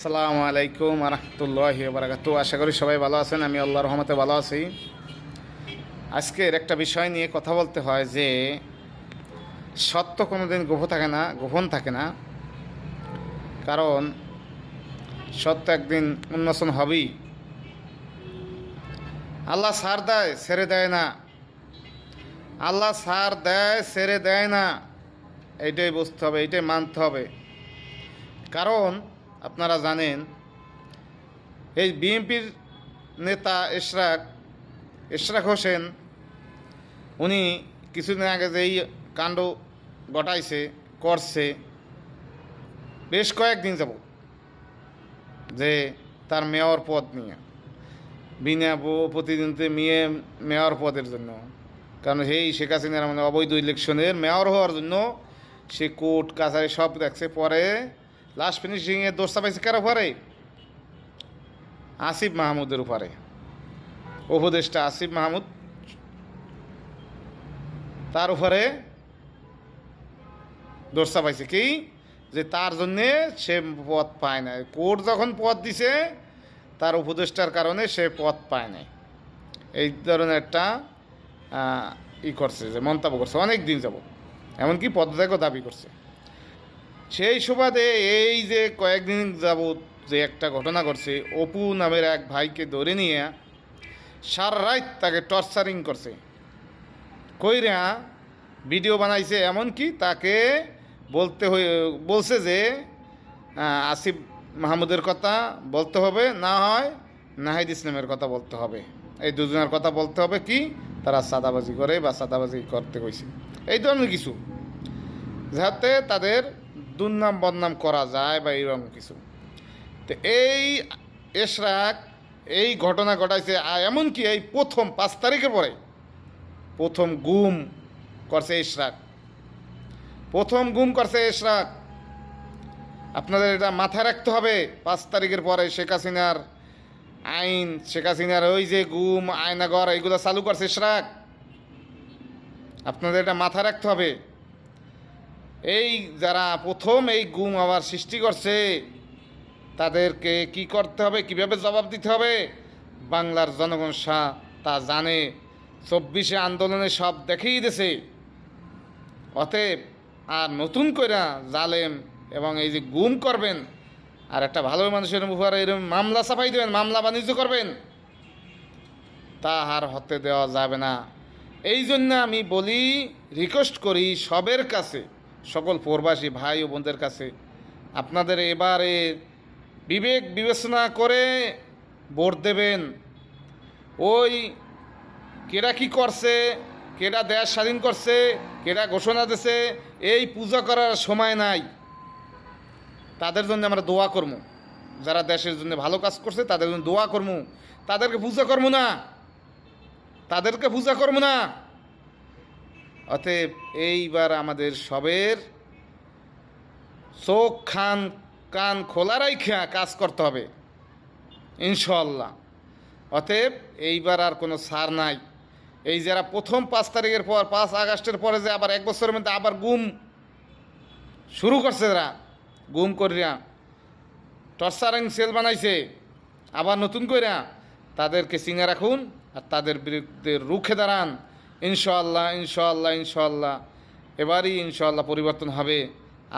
আসসালামু আলাইকুম রহমতুল্লাহি ওয়া বারাকাতুহু। আশা করি সবাই ভালো আছেন। আমি আল্লাহর রহমতে ভালো আছি। আজকের একটা বিষয় নিয়ে কথা বলতে হয় যে সত্য কোনোদিন গোপন থাকে না। কারণ সত্য একদিন উন্মোচন হবেই। আল্লাহ ছাড় দেয় ছেড়ে দেয় না, আল্লাহ ছাড় দেয় ছেড়ে দেয় না। এইটাই বুঝতে হবে, এইটাই মানতে হবে। কারণ আপনারা জানেন এই বিএনপির নেতা এশরাক হোসেন, উনি কিছুদিন আগে যেই কাণ্ড করছে বেশ কয়েকদিন যাব যে তার মেয়র পদ নিয়ে বিনা প্রতিদ্বন্দ্বিতা মেয়র পদের জন্য, কারণ সেই শেখ হাসিনার মানে অবৈধ ইলেকশনের মেয়র হওয়ার জন্য সে কোর্ট কাছারি সব দেখছে। পরে লাস্ট ফিনিশিংয়ে দোষটা পাইছে কারো পরে আসিফ মাহমুদের উপরে, উপদেষ্টা আসিফ মাহমুদ, তার উপরে দোষটা পাইছে কি যে তার জন্যে সে পদ পায় না। কোর্ট যখন পদ দিছে তার উপদেষ্টার কারণে সে পদ পায় নাই। এই ধরনের একটা করছে, যে মন্তব্য করছে অনেক দিন যাব, এমনকি পদত্যাগও দাবি করছে। সেই সুবাদে এই যে কয়েকদিন যাবৎ যে একটা ঘটনা ঘটছে, অপু নামের এক ভাইকে ধরে নিয়ে সারা রাত তাকে টর্চারিং করছে, কইরা ভিডিও বানাইছে। এমনকি তাকে বলছে যে আসিফ মাহমুদের কথা বলতে হবে, না হয় নাহিদ ইসলামের কথা বলতে হবে। এই দুজনের কথা বলতে হবে কি তারা সাদাবাজি করে বা সাদাবাজি করতে কইছে, এই ধরনের কিছু, যাতে তাদের দুর্নাম বদনাম করা যায় বা এইরকম কিছু। তো এই এশরাক এই ঘটনা ঘটাইছে। এমনকি এই প্রথম 5 তারিখের পরে প্রথম গুম করছে এশরাক। আপনাদের এটা মাথায় রাখতে হবে। 5 তারিখের পরে শেখ হাসিনার ওই যে গুম আয়নাগর এইগুলো চালু করছে এশরাক। আপনাদের এটা মাথায় রাখতে হবে। এই যারা প্রথম এই গুম আবার সৃষ্টি করছে তাদেরকে কি করতে হবে, কিভাবে জবাব দিতে হবে, বাংলার জনগণ তা জানে। 24শে আন্দোলনে সব দেখিয়ে দিয়েছে। অতএব আর নতুন করে জালেম এবং এই যে গুম করবেন আর একটা ভালো মানুষের উপরে এরকম মামলা চাপাই দেবেন, মামলা বাণিজ্য করবেন, তা আর হতে দেওয়া যাবে না। এই জন্য আমি বলি, রিকোয়েস্ট করি সবের কাছে, সকল প্রবাসী ভাই ও বোনদের কাছে, আপনাদের এবারে বিবেক বিবেচনা করে ভোট দেবেন। ওই কেরা কি করছে, কেরা দেশ স্বাধীন করছে, কেরা ঘোষণা দিছে, এই পূজা করার সময় নাই। তাদের জন্য আমরা দোয়া করবো, যারা দেশের জন্য ভালো কাজ করছে তাদের জন্য দোয়া করবো, তাদেরকে পূজা করবো না। অতএব এইবার আমাদের সবের চোখ কান খোলা রাইখা কাজ করতে হবে ইনশাআল্লাহ। অতএব এইবার আর কোনো ছাড় নাই। এই যারা প্রথম 5 তারিখের পর 5 আগস্টের পরে যে আবার 1 বছরের মধ্যে আবার গুম শুরু করছে, যারা গুম করিয়া টর্চারিং সেল বানাইছে আবার নতুন কইরা, তাদেরকে চিনে রাখুন আর তাদের বিরুদ্ধে রুখে দাঁড়ান। ইনশাআল্লাহ এবারই ইনশাআল্লাহ পরিবর্তন হবে।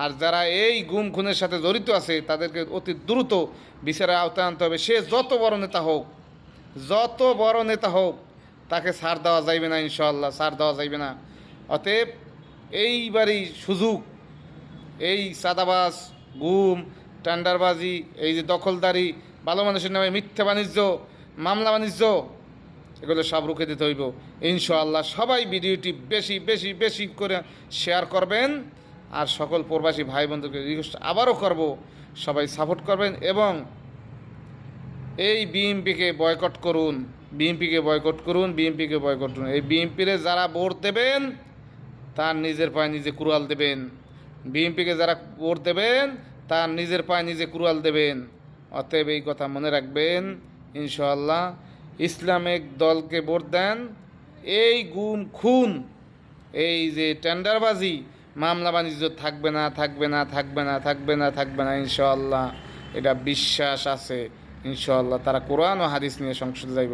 আর যারা এই গুম খুনের সাথে জড়িত আছে তাদেরকে অতি দ্রুত বিচারের আওতায় আনতে হবে। সে যত বড় নেতা হোক তাকে ছাড় দেওয়া যাইবে না, ইনশাআল্লাহ ছাড় দেওয়া যাইবে না। অতএব এইবারই সুযোগ, এই সাদাবাজ, গুম, টেন্ডারবাজি, এই যে দখলদারি, ভালো মানুষের নামে মিথ্যা বাণিজ্য, মামলা বাণিজ্য, এগুলো সব রুখে দিতে হইব ইনশাআল্লাহ। সবাই ভিডিওটি বেশি করে শেয়ার করবেন। আর সকল প্রবাসী ভাই বন্ধুকে রিকোয়েস্ট আবারও করব, সবাই সাপোর্ট করবেন এবং এই বিএনপিকে বয়কট করুন। এই বিএনপিরে যারা ভোট দেবেন তার নিজের পায়ে নিজে কুড়াল দেবেন। বিএনপিকে যারা ভোট দেবেন তার নিজের পায়ে নিজে কুড়াল দেবেন। অতএব এই কথা মনে রাখবেন ইনশাআল্লাহ। ইসলামিক দলকে ভোট দেন। এই গুম খুন, এই যে টেন্ডারবাজি, মামলা বাণিজ্য থাকবে না ইনশাআল্লাহ। এটা বিশ্বাস আছে ইনশাআল্লাহ তারা কোরআন ও হাদিস নিয়ে সংসদে যাইব।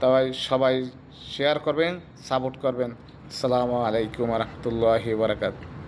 তাই সবাই শেয়ার করবেন, সাপোর্ট করবেন। আসসালামু আলাইকুম রহমতুল্লাহি বারাকাতুহু।